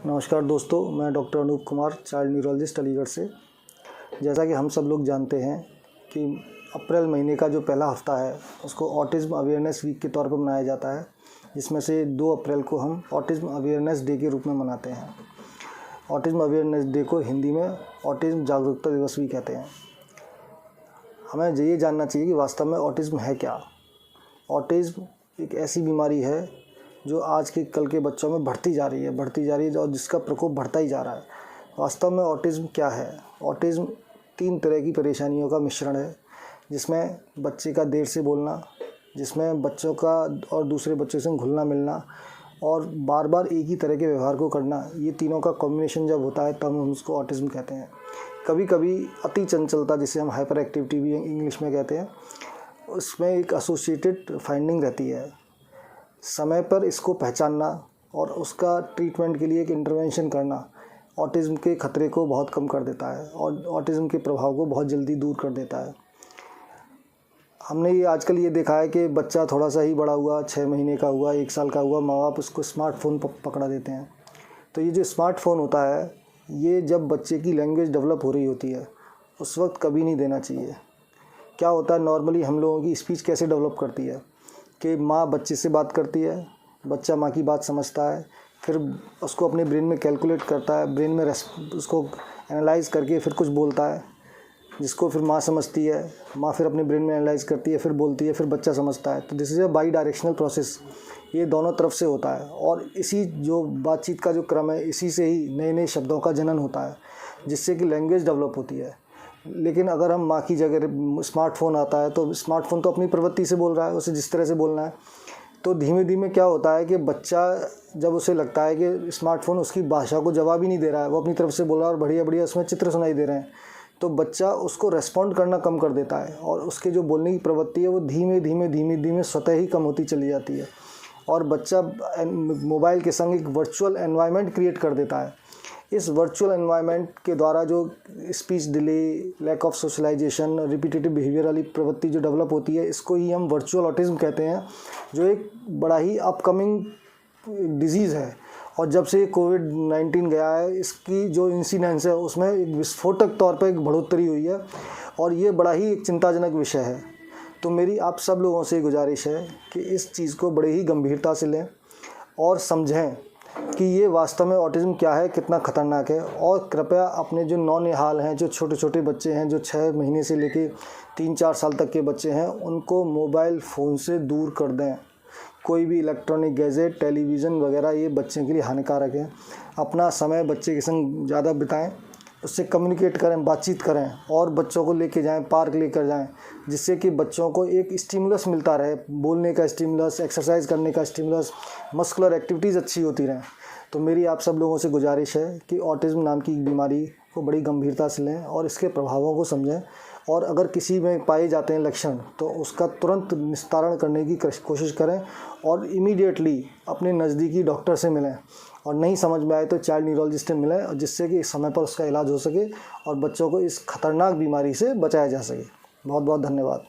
नमस्कार दोस्तों, मैं doctor Anoop Kumar, child neurologist Aligarh से। जैसा कि हम सब लोग जानते हैं कि अप्रैल महीने का जो पहला हफ्ता है उसको ऑटिज़्म अवेयरनेस वीक के तौर पर मनाया जाता है, जिसमें से 2 अप्रैल को हम ऑटिज़्म अवेयरनेस डे के रूप में मनाते हैं। ऑटिज़्म अवेयरनेस डे को हिंदी में ऑटिज़्म जागरूकता दिवस भी कहते हैं। हमें ये जानना चाहिए कि वास्तव में ऑटिज़्म है क्या। ऑटिज़्म एक ऐसी बीमारी है जो आज के कल के बच्चों में बढ़ती जा रही है और जिसका प्रकोप बढ़ता ही जा रहा है। वास्तव में ऑटिज़्म क्या है? ऑटिज़्म 3 तरह की परेशानियों का मिश्रण है, जिसमें बच्चे का देर से बोलना, जिसमें बच्चों का और दूसरे बच्चों से घुलना मिलना और बार बार एक ही तरह के व्यवहार को करना। ये तीनों का कॉम्बिनेशन जब होता है तब हम उसको ऑटिज़्म कहते हैं। कभी कभी अति चंचलता, जिसे हम हाइपर एक्टिविटी भी इंग्लिश में कहते हैं, उसमें एक एसोसिएटेड फाइंडिंग रहती है। समय पर इसको पहचानना और उसका ट्रीटमेंट के लिए एक इंटरवेंशन करना ऑटिज़्म के ख़तरे को बहुत कम कर देता है और ऑटिज़्म के प्रभाव को बहुत जल्दी दूर कर देता है। हमने ये आजकल ये देखा है कि बच्चा थोड़ा सा ही बड़ा हुआ, 6 महीने का हुआ, 1 साल का हुआ, माँ बाप उसको स्मार्टफ़ोन पकड़ा देते हैं। तो ये जो स्मार्टफ़ोन होता है, ये जब बच्चे की लैंग्वेज डेवलप हो रही होती है उस वक्त कभी नहीं देना चाहिए। क्या होता है, नॉर्मली हम लोगों की स्पीच कैसे डेवलप करती है कि माँ बच्चे से बात करती है, बच्चा माँ की बात समझता है, फिर उसको अपने ब्रेन में कैलकुलेट करता है, ब्रेन में उसको एनालाइज करके फिर कुछ बोलता है, जिसको फिर माँ समझती है, माँ फिर अपने ब्रेन में एनालाइज करती है, फिर बोलती है, फिर बच्चा समझता है। तो this is a by directional process. ये दोनों तरफ से होता है और इसी जो बातचीत का जो क्रम है, इसी से ही नए नए शब्दों का जनन होता है, जिससे कि लैंग्वेज डेवलप होती है। लेकिन अगर हम माँ की जगह स्मार्टफ़ोन आता है तो स्मार्टफ़ोन तो अपनी प्रवृत्ति से बोल रहा है, उसे जिस तरह से बोलना है। तो धीमे धीमे क्या होता है कि बच्चा जब उसे लगता है कि स्मार्टफ़ोन उसकी भाषा को जवाब ही नहीं दे रहा है, वो अपनी तरफ से बोल रहा है और बढ़िया बढ़िया उसमें चित्र सुनाई दे रहे हैं, तो बच्चा उसको रेस्पॉन्ड करना कम कर देता है और उसके जो बोलने की प्रवृत्ति है वो धीमे धीमे स्वतः ही कम होती चली जाती है और बच्चा मोबाइल के संग एक वर्चुअल एनवायरनमेंट क्रिएट कर देता है। इस वर्चुअल एनवायरनमेंट के द्वारा जो speech delay, lack of socialisation, repetitive behaviour वाली प्रवृत्ति जो डेवलप होती है, इसको ही हम वर्चुअल ऑटिज़्म कहते हैं, जो एक बड़ा ही अपकमिंग डिजीज़ है। और जब से कोविड-19 गया है, इसकी जो इंसिडेंस है उसमें एक विस्फोटक तौर पर एक बढ़ोतरी हुई है और ये बड़ा ही एक चिंताजनक विषय है। तो मेरी आप सब लोगों से गुजारिश है कि इस चीज़ को बड़े ही गंभीरता से लें और समझें कि ये वास्तव में ऑटिज़्म क्या है, कितना ख़तरनाक है। और कृपया अपने जो नौनिहाल हैं, जो छोटे छोटे बच्चे हैं, जो 6 महीने से लेके 3-4 साल तक के बच्चे हैं, उनको मोबाइल फ़ोन से दूर कर दें। कोई भी इलेक्ट्रॉनिक गैजेट, टेलीविज़न वगैरह ये बच्चे के लिए हानिकारक है। अपना समय बच्चे के संग ज़्यादा बिताएं, उससे कम्युनिकेट करें, बातचीत करें और बच्चों को लेके जाएं, पार्क लेकर जाएं, जिससे कि बच्चों को एक स्टिमुलस मिलता रहे, बोलने का स्टिमुलस, एक्सरसाइज करने का स्टिमुलस, मस्कुलर एक्टिविटीज़ अच्छी होती रहें। तो मेरी आप सब लोगों से गुजारिश है कि ऑटिज़्म नाम की बीमारी को बड़ी गंभीरता से लें और इसके प्रभावों को समझें और अगर किसी में पाए जाते हैं लक्षण तो उसका तुरंत निस्तारण करने की कोशिश करें और इमीडिएटली अपने नज़दीकी डॉक्टर से मिलें और नहीं समझ में आए तो चाइल्ड न्यूरोलॉजिस्ट से मिलें, जिससे कि समय पर उसका इलाज हो सके और बच्चों को इस खतरनाक बीमारी से बचाया जा सके। बहुत बहुत धन्यवाद।